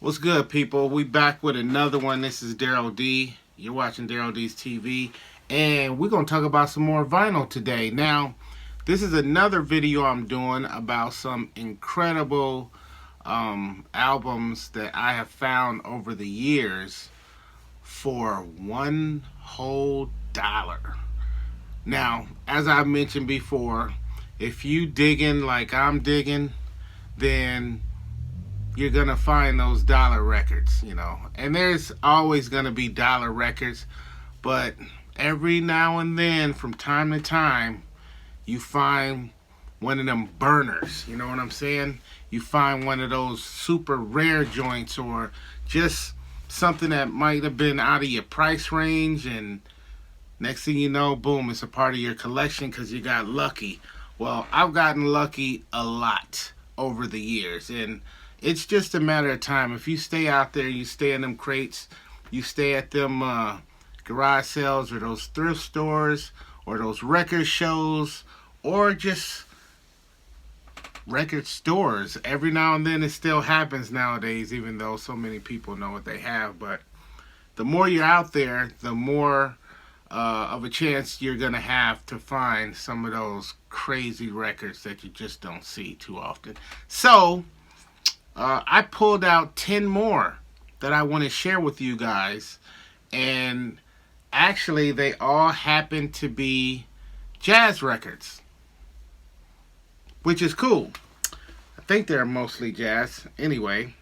What's good, people? We back with another one. This is Daryl D. You're watching Daryl D's TV, and we're gonna talk about some more vinyl today. Now, this is another video I'm doing about some incredible albums that I have found over the years for one whole dollar. Now, as I mentioned before, if you digging like I'm digging, then you're gonna find those dollar records, and there's always gonna be dollar records, but every now and then, from time to time, you find one of them burners. You know what I'm saying? You find one of those super rare joints, or just something that might have been out of your price range, and next thing you know, boom, it's a part of your collection because you got lucky. Well, I've gotten lucky a lot over the years, and it's just a matter of time. If you stay out there, you stay in them crates, you stay at them garage sales or those thrift stores or those record shows or just record stores. Every now and then it still happens nowadays, even though so many people know what they have. But the more you're out there, the more of a chance you're going to have to find some of those crazy records that you just don't see too often. So I pulled out 10 more that I want to share with you guys, and actually they all happen to be jazz records, which is cool. I think they're mostly jazz anyway.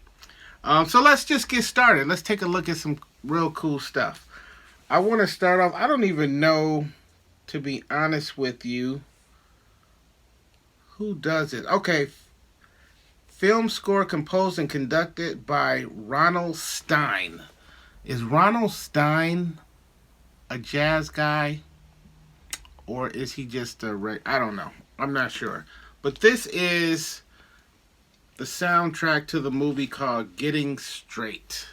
So let's just get started. Let's take a look at some real cool stuff. I want to start off, I don't even know, to be honest with you, who does it. Okay, film score composed and conducted by Ronald Stein. Is Ronald Stein a jazz guy? Or is he just I don't know. I'm not sure. But this is the soundtrack to the movie called Getting Straight.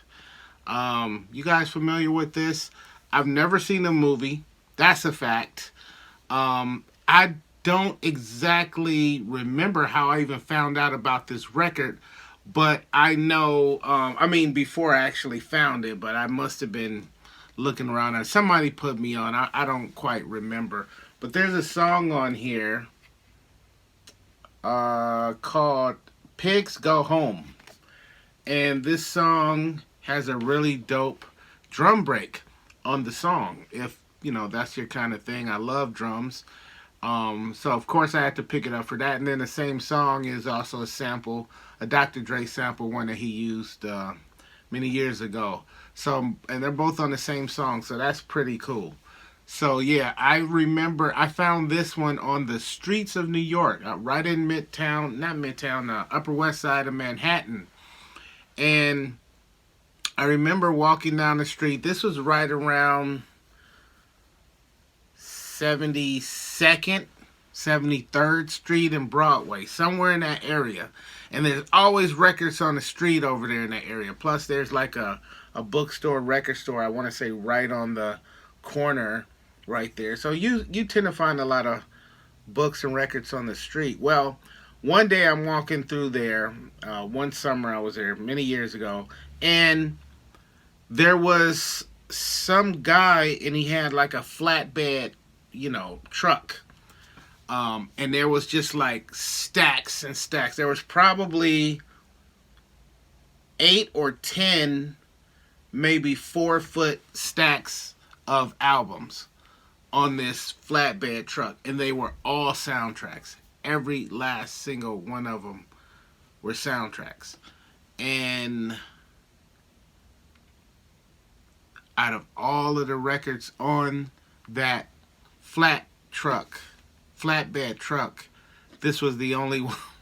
You guys familiar with this? I've never seen the movie. That's a fact. I don't exactly remember how I even found out about this record, but I know, before I actually found it, but I must have been looking around and somebody put me on. I don't quite remember. But there's a song on here called Pigs Go Home. And this song has a really dope drum break on the song. If, that's your kind of thing. I love drums. So of course I had to pick it up for that. And then the same song is also a sample, a Dr. Dre sample, one that he used many years ago. So, and they're both on the same song, so that's pretty cool. So yeah, I remember I found this one on the streets of New York, right in Upper West Side of Manhattan. And I remember walking down the street. This was right around 72nd, 73rd Street and Broadway, somewhere in that area. And there's always records on the street over there in that area. Plus there's like a bookstore, record store, I want to say right on the corner right there. So you tend to find a lot of books and records on the street. Well, one day I'm walking through there, one summer I was there many years ago, and there was some guy and he had like a flatbed truck. And there was just like stacks and stacks. There was probably 8 or 10, maybe 4-foot stacks of albums on this flatbed truck. And they were all soundtracks. Every last single one of them were soundtracks. And out of all of the records on that flatbed truck, this was the only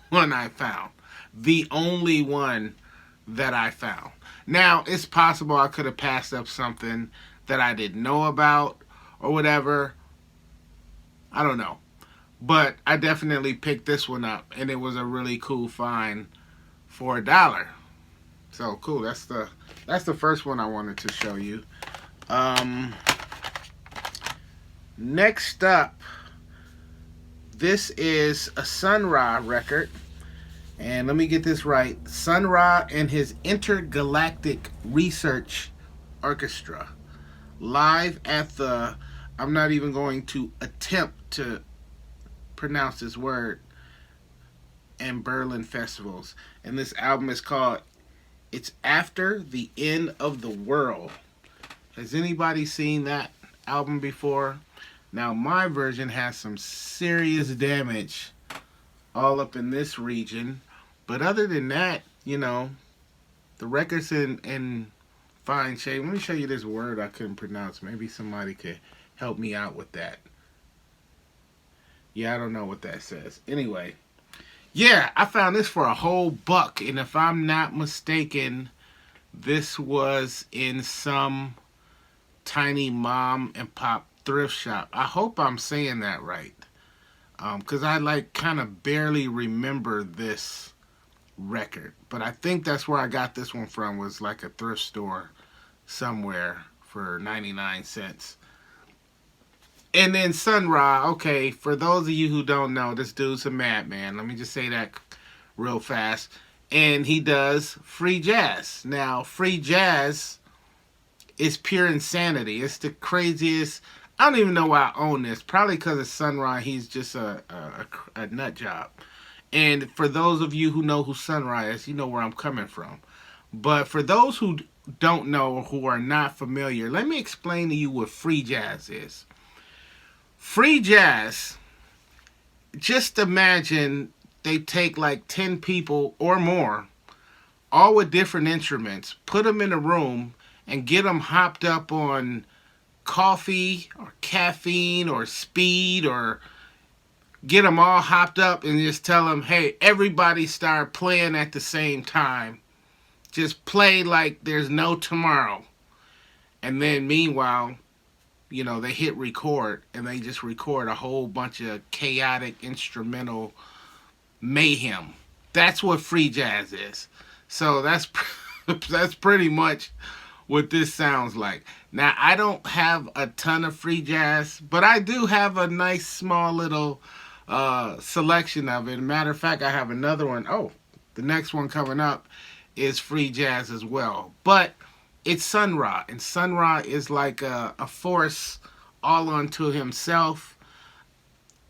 one I found. The only one that I found. Now, it's possible I could have passed up something that I didn't know about or whatever. I don't know. But I definitely picked this one up, and it was a really cool find for $1. So cool. That's the first one I wanted to show you. Next up, this is a Sun Ra record, And let me get this right. Sun Ra and his Intergalactic Research Orchestra. Live at the, I'm not even going to attempt to pronounce this word, and Berlin festivals. And this album is called It's After the End of the World. Has anybody seen that album before? Now, my version has some serious damage all up in this region. But other than that, the record's in fine shape. Let me show you this word I couldn't pronounce. Maybe somebody could help me out with that. Yeah, I don't know what that says. Anyway, yeah, I found this for a whole buck. And if I'm not mistaken, this was in some tiny mom and pop thrift shop. I hope I'm saying that right. Because I kind of barely remember this record. But I think that's where I got this one from, was like a thrift store somewhere for 99 cents. And then Sun Ra, okay, for those of you who don't know, this dude's a madman. Let me just say that real fast. And he does free jazz. Now, free jazz is pure insanity. It's the craziest. I don't even know why I own this. Probably because of Sun Ra. He's just a nut job. And for those of you who know who Sun Ra is, you know where I'm coming from. But for those who don't know or who are not familiar, let me explain to you what free jazz is. Free jazz, just imagine they take like 10 people or more, all with different instruments, put them in a room and get them hopped up on coffee or caffeine or speed, or get them all hopped up and just tell them, hey, everybody start playing at the same time. Just play like there's no tomorrow. And then meanwhile, they hit record and they just record a whole bunch of chaotic instrumental mayhem. That's what free jazz is. So that's pretty much what this sounds like. Now, I don't have a ton of free jazz, but I do have a nice small little selection of it. Matter of fact, I have another one. Oh, the next one coming up is free jazz as well. But it's Sun Ra, and Sun Ra is like a force all unto himself.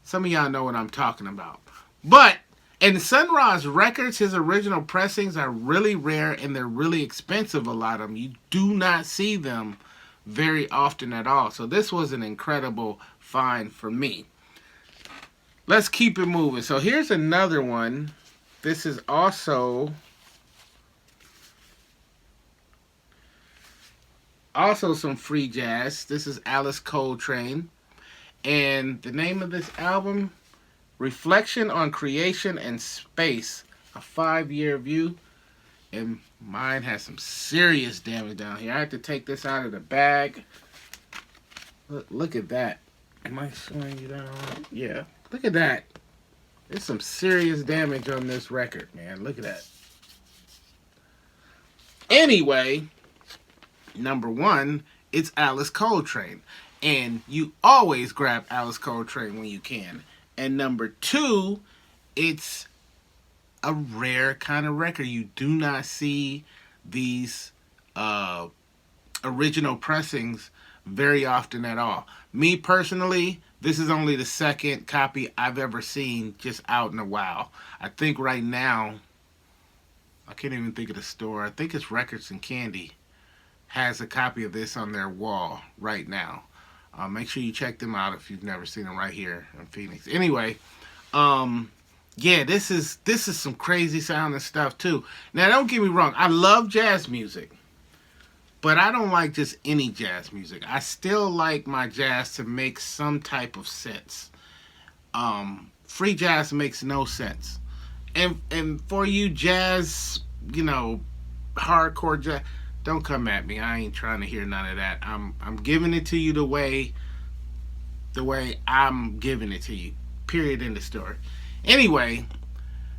Some of y'all know what I'm talking about. But in Sun Ra's records, his original pressings are really rare and they're really expensive, a lot of them. You do not see them very often at all. So this was an incredible find for me. Let's keep it moving. So here's another one. This is also some free jazz. This is Alice Coltrane. And the name of this album, Reflection on Creation and Space, a 5-year view. And mine has some serious damage down here. I had to take this out of the bag. Look at that. Am I showing you that? Yeah. Look at that. There's some serious damage on this record, man. Look at that. Anyway, number one, it's Alice Coltrane. And you always grab Alice Coltrane when you can. And number two, it's a rare kind of record. You do not see these original pressings very often at all. Me personally, this is only the second copy I've ever seen just out in a while. I think right now, I can't even think of the store. I think it's Records and Candy has a copy of this on their wall right now. Make sure you check them out if you've never seen them, right here in Phoenix. Anyway, yeah, this is some crazy sounding stuff too. Now, don't get me wrong. I love jazz music, but I don't like just any jazz music. I still like my jazz to make some type of sense. Free jazz makes no sense. And for you jazz, hardcore jazz, don't come at me. I ain't trying to hear none of that. I'm giving it to you the way I'm giving it to you. Period, in the story. Anyway,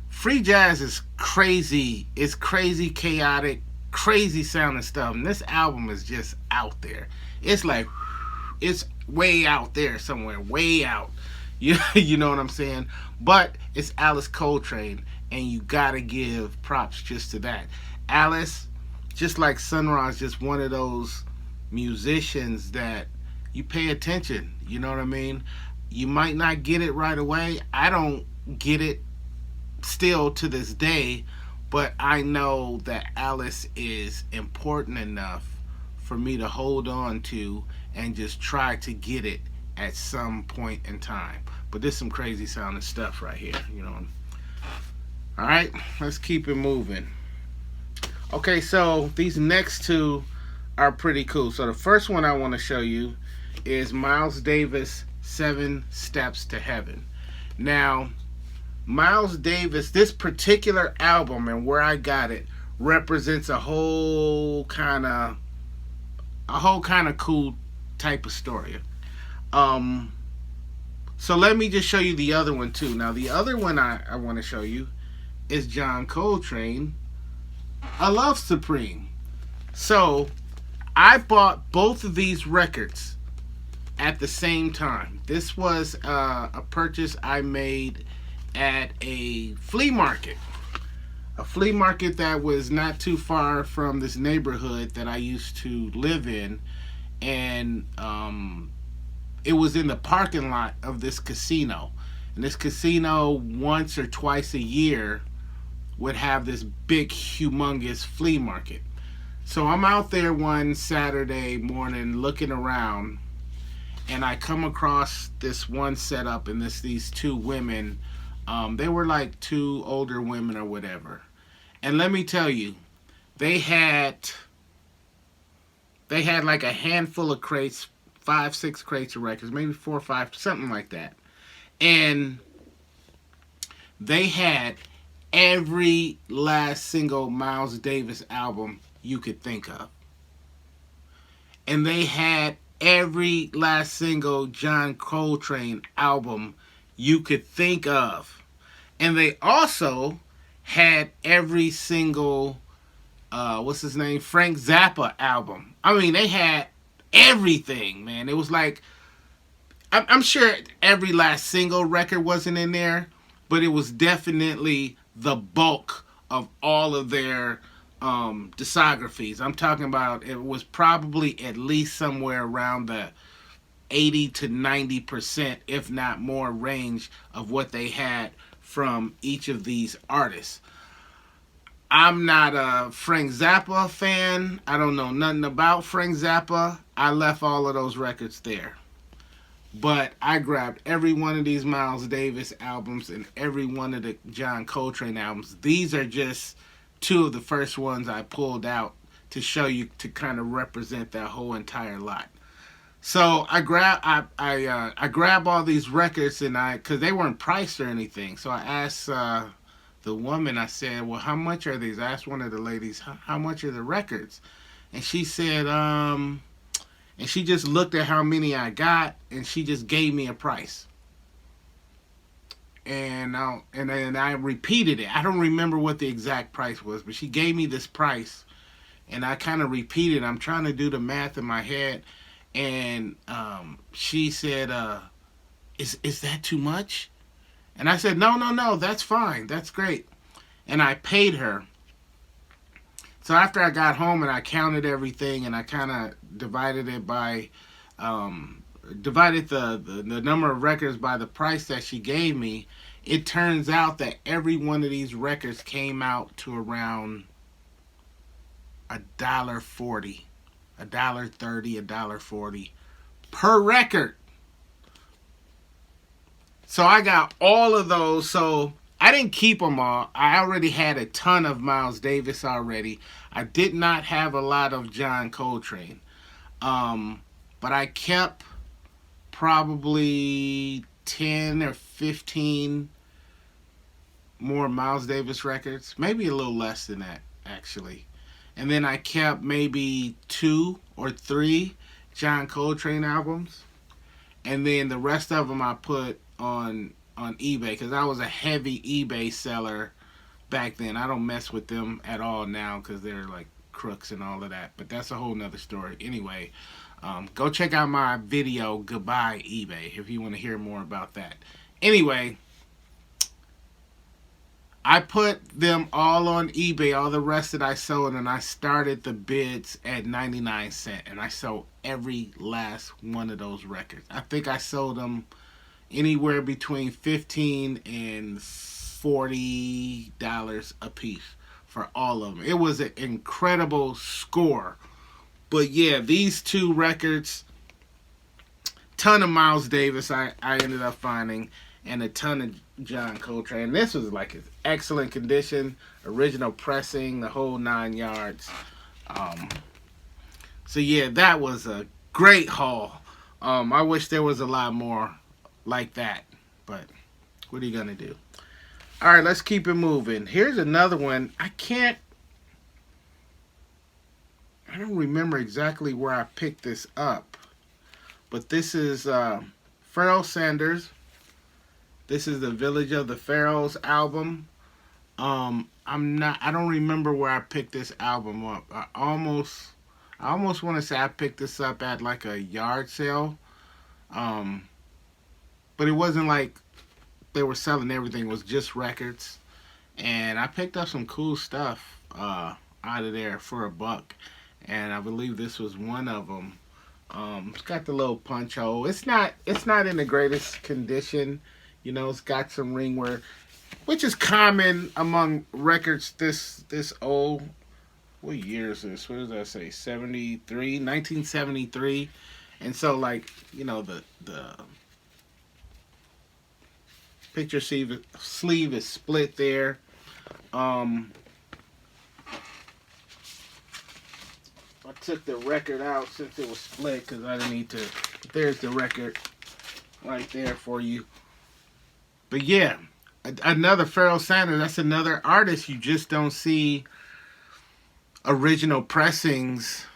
free jazz is crazy. It's crazy, chaotic, crazy sounding stuff. And this album is just out there. It's like, it's way out there somewhere, way out. You know what I'm saying? But it's Alice Coltrane. and you gotta give props just to that. Alice, just like Sunrise, just one of those musicians that you pay attention. You know what I mean? You might not get it right away. I don't get it still to this day, but I know that Alice is important enough for me to hold on to and just try to get it at some point in time. But this is some crazy sounding stuff right here, you know. All right, let's keep it moving. Okay, so these next two are pretty cool. So the first one I want to show you is Miles Davis, 7 Steps to Heaven. Now, Miles Davis, this particular album and where I got it represents a whole kind of cool type of story. So let me just show you the other one too. Now the other one I want to show you is John Coltrane, A Love Supreme. So I bought both of these records at the same time. This was a purchase I made at a flea market. A flea market that was not too far from this neighborhood that I used to live in. And it was in the parking lot of this casino. And this casino, once or twice a year, would have this big, humongous flea market. So I'm out there one Saturday morning looking around, and I come across this one setup, and these two women. They were like two older women or whatever. And let me tell you, they had like a handful of crates, 5, 6 crates of records, maybe 4 or 5, something like that. And they had every last single Miles Davis album you could think of. And they had every last single John Coltrane album you could think of. And they also had every single, what's his name, Frank Zappa album. I mean, they had everything, man. It was like, I'm sure every last single record wasn't in there, but it was definitely the bulk of all of their discographies. I'm talking about, it was probably at least somewhere around the 80 to 90%, if not more, range of what they had from each of these artists. I'm not a Frank Zappa fan. I don't know nothing about Frank Zappa. I left all of those records there. But I grabbed every one of these Miles Davis albums and every one of the John Coltrane albums. These are just two of the first ones I pulled out to show you, to kind of represent that whole entire lot. So I grab all these records, and because they weren't priced or anything, so I asked the woman, I said, well, how much are these? I asked one of the ladies, how much are the records? And she said, and she just looked at how many I got, and she just gave me a price. And then I repeated it. I don't remember what the exact price was, but she gave me this price, and I kind of repeated. I'm trying to do the math in my head, and she said, "Is that too much?" And I said, "No, that's fine. That's great." And I paid her. So after I got home and I counted everything, and I kind of divided it by, divided the number of records by the price that she gave me, it turns out that every one of these records came out to around $1.40, $1.30, $1.40 per record. So I got all of those. So I didn't keep them all. I already had a ton of Miles Davis already. I did not have a lot of John Coltrane. But I kept probably 10 or 15 more Miles Davis records. Maybe a little less than that, actually. And then I kept maybe 2 or 3 John Coltrane albums. And then the rest of them I put on eBay, because I was a heavy eBay seller back then. I don't mess with them at all now because they're like crooks and all of that. But that's a whole nother story. Anyway, go check out my video, Goodbye eBay, if you want to hear more about that. Anyway, I put them all on eBay, all the rest that I sold, and I started the bids at 99 cents, and I sold every last one of those records. I think I sold them anywhere between 15 and $40 a piece for all of them. It was an incredible score. But yeah, these two records, ton of Miles Davis I ended up finding, and a ton of John Coltrane. This was like in excellent condition, original pressing, the whole 9 yards. Um, so yeah, that was a great haul. I wish there was a lot more like that, but what are you gonna do? All right, let's keep it moving. Here's another one. I don't remember exactly where I picked this up, but this is Ferell Sanders. This is the Village of the Pharaohs album. I don't remember where I picked this album up. I almost want to say I picked this up at like a yard sale. Um, but it wasn't like they were selling everything. It was just records. And I picked up some cool stuff out of there for $1. And I believe this was one of them. It's got the little punch hole. It's not in the greatest condition. You know, it's got some ring wear, which is common among records this old. What year is this? What does that say? 1973. And so, like, you know, the picture sleeve is split there. I took the record out since it was split because I didn't need to. There's the record right there for you. But yeah, another Ferell Sanders. That's another artist you just don't see original pressings,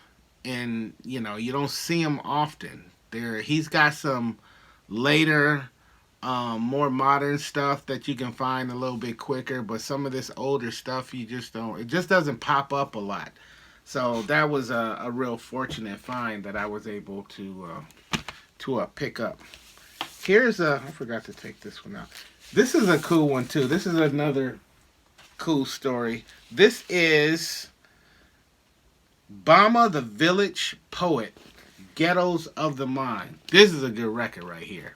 and you know you don't see him often. He's got some later, more modern stuff that you can find a little bit quicker. But some of this older stuff you just don't. It just doesn't pop up a lot. So that was a real fortunate find that I was able to pick up. I forgot to take this one out. This is a cool one too. This is another cool story. This is Bama the Village Poet, Ghettos of the Mind. This is a good record right here.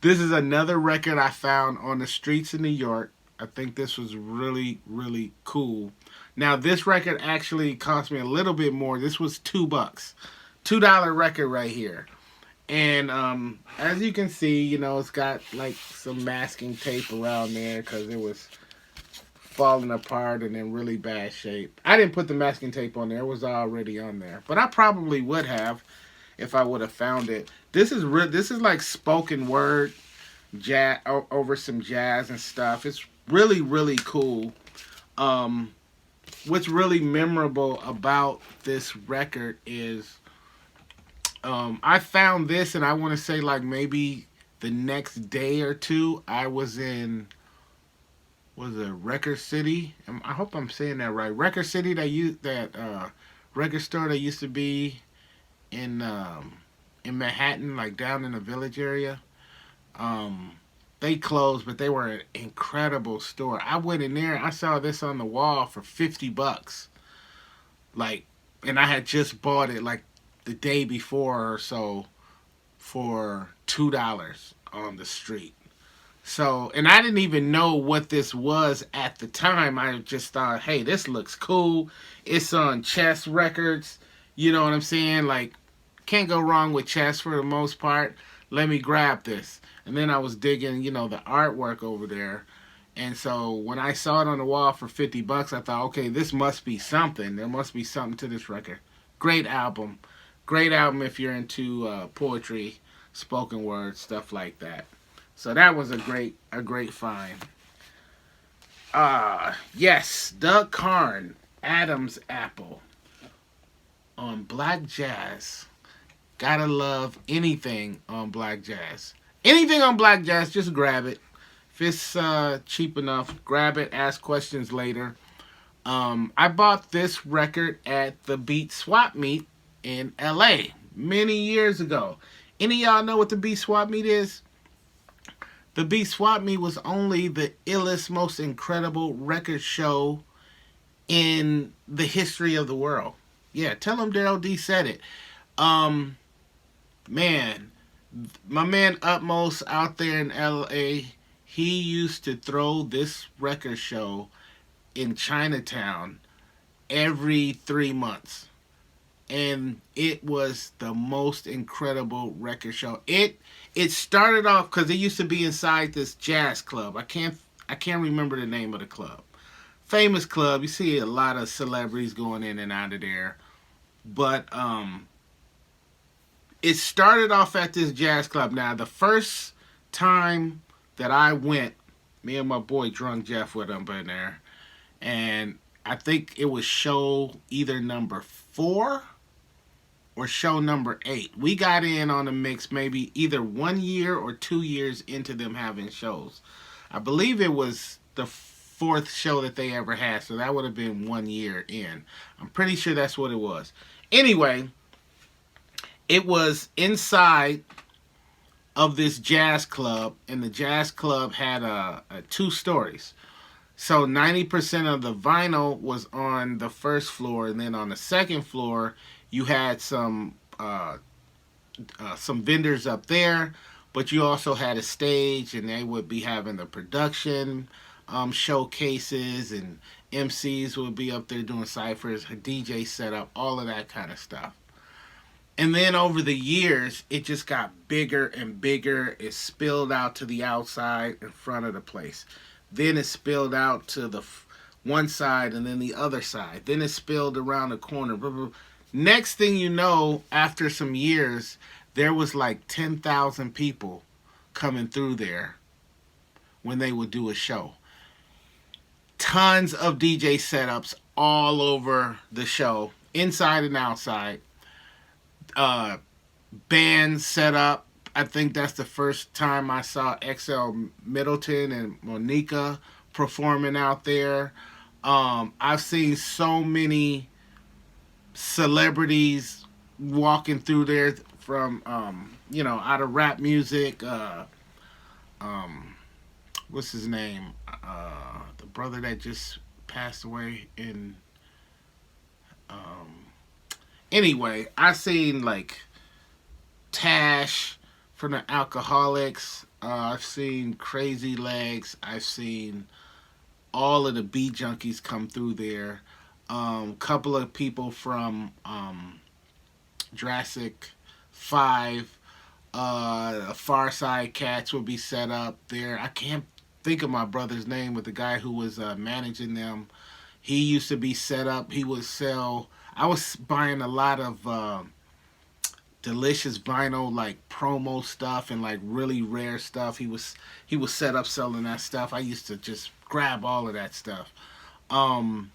This is another record I found on the streets of New York. I think this was really, really cool. Now, this record actually cost me a little bit more. This was $2. $2 record right here. And as you can see, you know, it's got like some masking tape around there because it was falling apart and in really bad shape. I didn't put the masking tape on there. It was already on there. But I probably would have if I would have found it. This is like spoken word jazz over some jazz and stuff. It's really, really cool. What's really memorable about this record is I found this, and I want to say like maybe the next day or two, I was in, was it Record City? I hope I'm saying that right. Record City, that record store that used to be in Manhattan, like down in the Village area. They closed, but they were an incredible store. I went in there, I saw this on the wall for $50. Like, and I had just bought it like the day before or so for $2 on the street. So, and I didn't even know what this was at the time. I just thought, hey, this looks cool. It's on Chess Records. You know what I'm saying? Like, can't go wrong with Chess for the most part. Let me grab this. And then I was digging, you know, the artwork over there. And so when I saw it on the wall for $50, I thought, okay, this must be something. There must be something to this record. Great album. Great album if you're into poetry, spoken word, stuff like that. So that was a great find. Yes, Doug Karn, Adam's Apple on Black Jazz. Gotta love anything on Black Jazz. Anything on Black Jazz, just grab it. If it's cheap enough, grab it, ask questions later. I bought this record at the Beat Swap Meet in LA many years ago. Any of y'all know what the Beat Swap Meet is? the Beat Swap Meet was only the illest, most incredible record show in the history of the world. Yeah, tell him Daryl D said it. Um, man, my man Utmost out there in LA, he used to throw this record show in Chinatown every 3 months. And it was the most incredible record show. It started off because it used to be inside this jazz club. I can't remember the name of the club. Famous club. You see a lot of celebrities going in and out of there. But it started off at this jazz club. Now, the first time that I went, me and my boy Drunk Jeff went up in there, and I think it was show either number 4 or show number 8. We got in on the mix maybe either 1 year or 2 years into them having shows. I believe it was the 4th show that they ever had, so that would have been 1 year in. I'm pretty sure that's what it was. Anyway, it was inside of this jazz club, and the jazz club had 2 stories. So 90% of the vinyl was on the first floor, and then on the second floor, you had some vendors up there, but you also had a stage, and they would be having the production showcases, and MCs would be up there doing ciphers, a DJ setup, all of that kind of stuff. And then over the years, it just got bigger and bigger. It spilled out to the outside in front of the place. Then it spilled out to the one side and then the other side. Then it spilled around the corner. Next thing you know, after some years, there was like 10,000 people coming through there when they would do a show. Tons of DJ setups all over the show, inside and outside. Bands set up. I think that's the first time I saw XL Middleton and Monica performing out there. I've seen so many celebrities walking through there from, out of rap music. What's his name? The brother that just passed away in... Anyway, I seen like Tash from the Alcoholics. I've seen Crazy Legs. I've seen all of the Beat Junkies come through there. Couple of people from Jurassic 5, Far Side Cats would be set up there. I can't think of my brother's name, but the guy who was managing them, he used to be set up. He would sell... I was buying a lot of delicious vinyl, like promo stuff and like really rare stuff. He was set up selling that stuff. I used to just grab all of that stuff. One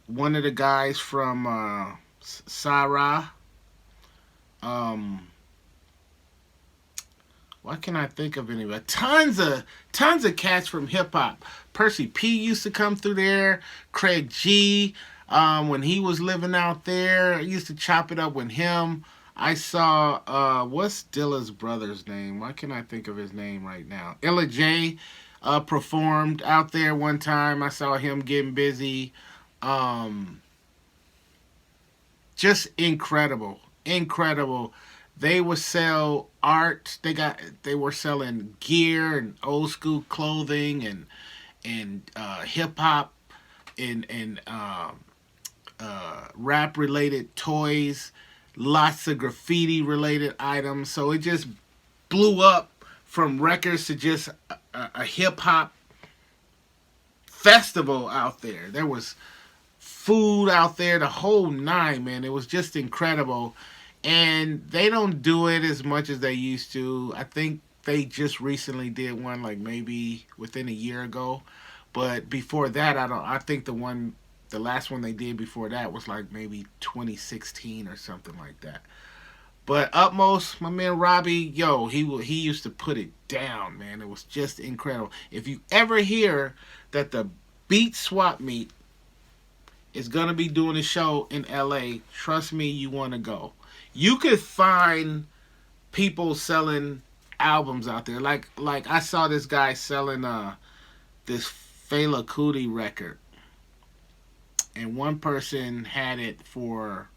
of the guys from Sarah, what can I think of anyway? Tons of cats from hip hop. Percy P used to come through there. Craig G. When he was living out there, I used to chop it up with him. I saw, what's Dilla's brother's name? Why can't I think of his name right now? Illa J performed out there one time. I saw him getting busy. Just incredible. Incredible. They would sell art. They were selling gear and old school clothing and hip hop and rap related toys, lots of graffiti related items. So it just blew up from records to just a hip hop festival out there. There was food out there, the whole nine, man. It was just incredible. And they don't do it as much as they used to. I think they just recently did one, like maybe within a year ago. But before that, I think the last one they did before that was like maybe 2016 or something like that. But Utmost, my man Robbie, yo, he used to put it down, man. It was just incredible. If you ever hear that the Beat Swap Meet is going to be doing a show in LA, trust me, you want to go. You could find people selling albums out there. Like I saw this guy selling this Fela Kuti record, and one person had it for,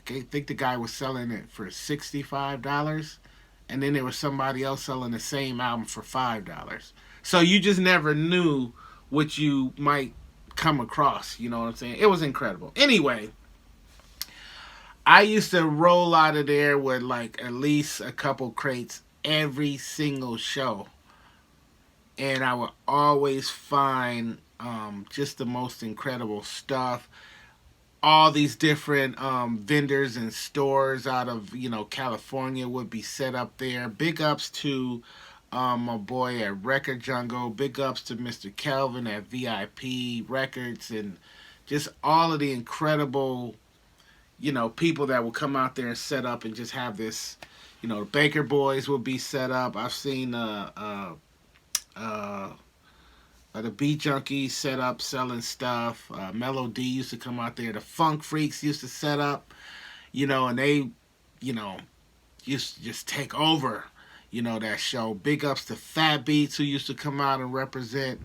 I think the guy was selling it for $65, and then there was somebody else selling the same album for $5. So you just never knew what you might come across. You know what I'm saying? It was incredible. Anyway, I used to roll out of there with like at least a couple crates every single show, and I would always find just the most incredible stuff. All these different vendors and stores out of California would be set up there. Big ups to my boy at Record Jungle. Big ups to Mr. Kelvin at VIP Records, and just all of the incredible people that will come out there and set up and just have this. The Baker Boys will be set up. I've seen the Beat Junkies set up selling stuff. Mellow D used to come out there. The Funk Freaks used to set up, and they, used to just take over, that show. Big ups to Fat Beats, who used to come out and represent.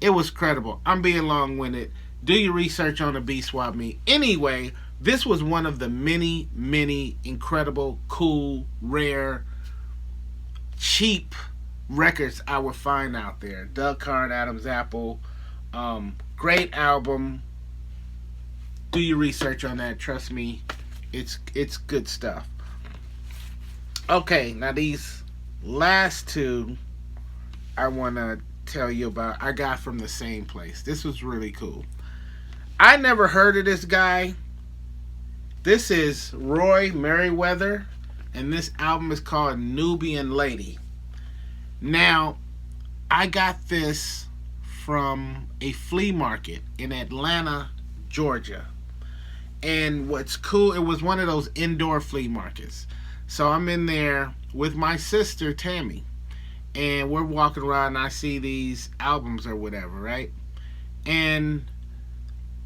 It was credible. I'm being long-winded. Do your research on the Beat Swap Meet. Anyway, this was one of the many, many incredible, cool, rare, cheap records I would find out there. Doug Carr, Adam's Apple. Great album. Do your research on that. Trust me, it's good stuff. Okay, now these last two I want to tell you about, I got from the same place. This was really cool. I never heard of this guy. This is Roy Merryweather, and this album is called Nubian Lady. Now, I got this from a flea market in Atlanta, Georgia. And what's cool, it was one of those indoor flea markets. So I'm in there with my sister, Tammy. And we're walking around and I see these albums or whatever, right? And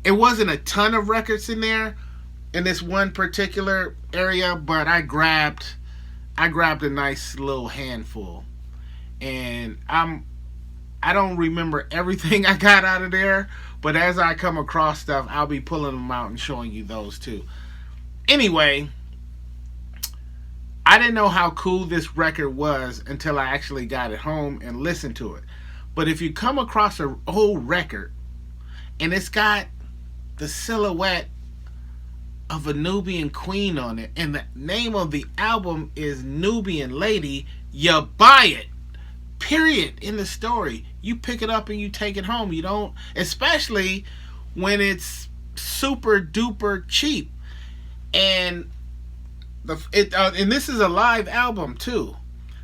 it wasn't a ton of records in there in this one particular area, but I grabbed a nice little handful. And I don't remember everything I got out of there, but as I come across stuff, I'll be pulling them out and showing you those too. Anyway, I didn't know how cool this record was until I actually got it home and listened to it. But if you come across an old record and it's got the silhouette of a Nubian queen on it and the name of the album is Nubian Lady, you buy it. Period. In the story. You pick it up and you take it home. You don't, especially when it's super duper cheap. And and this is a live album too.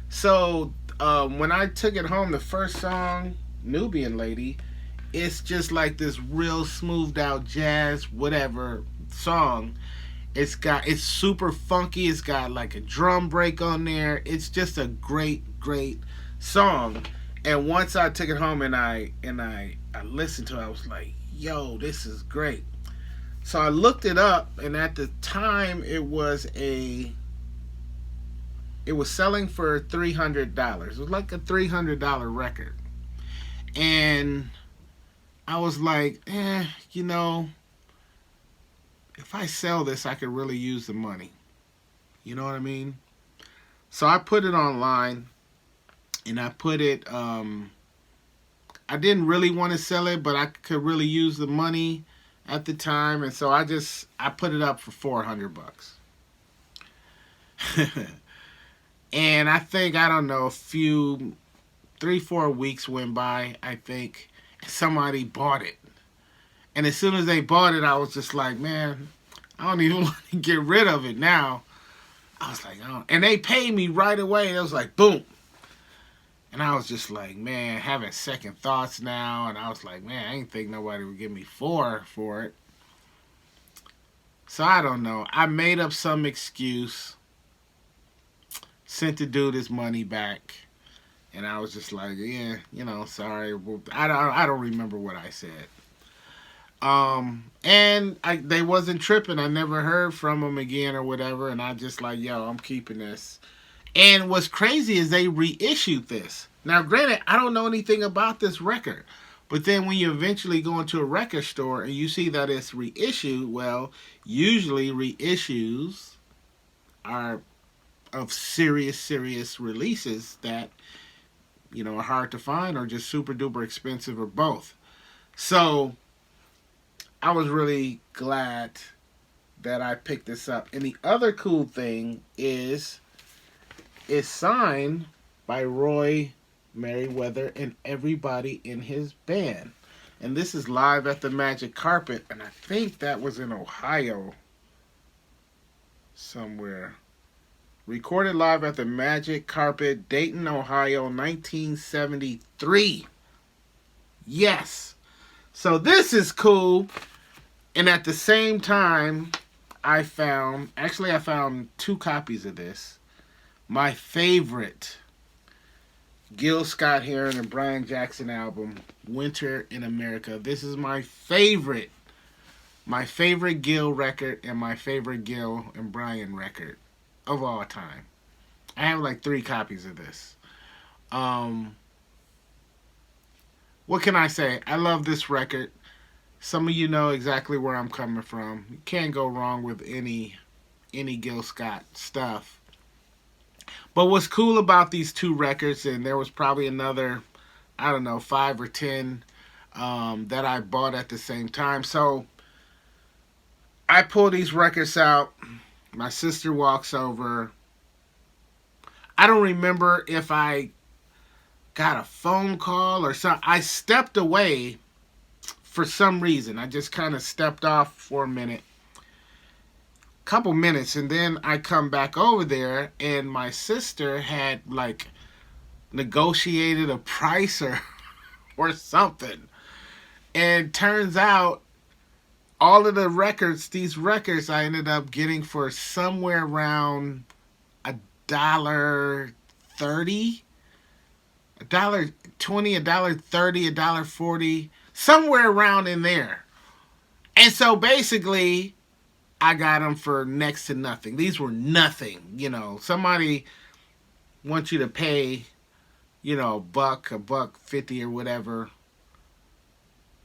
So when I took it home, the first song, Nubian Lady, it's just like this real smoothed out jazz whatever song. It's super funky. It's got like a drum break on there. It's just a great song. And once I took it home and I listened to it, I was like, yo, this is great. So I looked it up, and at the time it was selling for $300. It was like a $300 record. And I was like, if I sell this, I could really use the money. You know what I mean? So I put it online, and I put it, I didn't really want to sell it, but I could really use the money at the time, and so I put it up for $400. And I think, I don't know, 3-4 weeks went by, I think, somebody bought it. And as soon as they bought it, I was just like, man, I don't even want to get rid of it now. I was like, oh. And they paid me right away. It was like, boom. And I was just like, man, having second thoughts now. And I was like, man, I didn't think nobody would give me $4 for it. So I don't know. I made up some excuse. Sent the dude his money back. And I was just like, yeah, sorry. I don't remember what I said. And they wasn't tripping. I never heard from them again or whatever. And I just like, yo, I'm keeping this. And what's crazy is they reissued this. Now, granted, I don't know anything about this record. But then when you eventually go into a record store and you see that it's reissued, well, usually reissues are of serious releases that, are hard to find or just super duper expensive or both. So I was really glad that I picked this up. And the other cool thing is it's signed by Roy Merryweather and everybody in his band. And this is live at the Magic Carpet, and I think that was in Ohio somewhere. Recorded live at the Magic Carpet, Dayton, Ohio, 1973. Yes. So this is cool. And at the same time, I found two copies of this. My favorite Gil Scott-Heron and Brian Jackson album, Winter in America. This is my favorite Gil record and my favorite Gil and Brian record of all time. I have like 3 copies of this. What can I say? I love this record. Some of you know exactly where I'm coming from. You can't go wrong with any Gil Scott stuff. But what's cool about these 2 records, and there was probably another, 5 or 10 that I bought at the same time. So I pull these records out. My sister walks over. I don't remember if I got a phone call or something. I stepped away for some reason. I just kind of stepped off for a minute. Couple minutes, and then I come back over there, and my sister had like negotiated a price or something. And turns out all of these records I ended up getting for somewhere around $1.30, $1.20, $1.30, $1.40, somewhere around in there. And so basically I got them for next to nothing. These were nothing, Somebody wants you to pay, $1.50 or whatever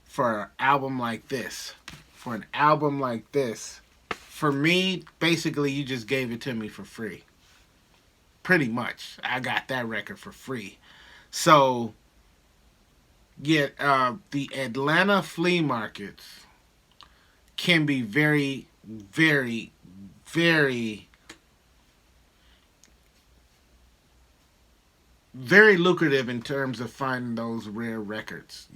for an album like this. For an album like this. For me, basically, you just gave it to me for free. Pretty much. I got that record for free. So, yeah, the Atlanta flea markets can be very, very, very, very lucrative in terms of finding those rare records,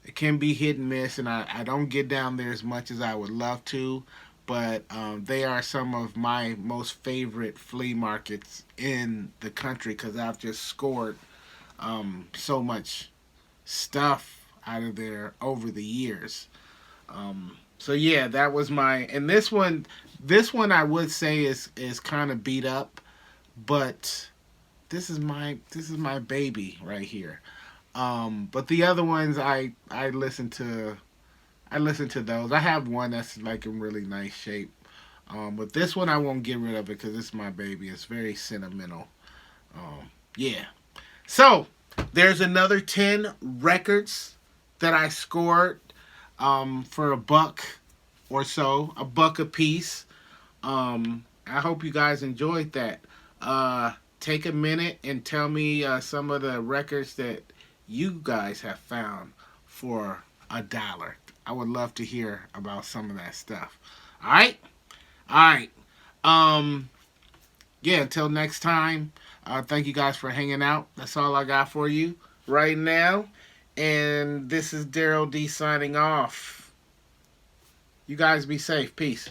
It can be hit and miss, and I don't get down there as much as I would love to, but they are some of my most favorite flea markets in the country because I've just scored so much stuff out of there over the years. So yeah, that was and this one I would say is kind of beat up, but this is my baby right here. But the other ones I listen to those. I have one that's like in really nice shape. But this one I won't get rid of it because it's my baby. It's very sentimental. Yeah. So there's another 10 records that I scored for $1 or so, $1 a piece. I hope you guys enjoyed that. Take a minute and tell me some of the records that you guys have found for $1. I would love to hear about some of that stuff. All right? Yeah, until next time, thank you guys for hanging out. That's all I got for you right now. And this is Daryl D signing off. You guys be safe. Peace.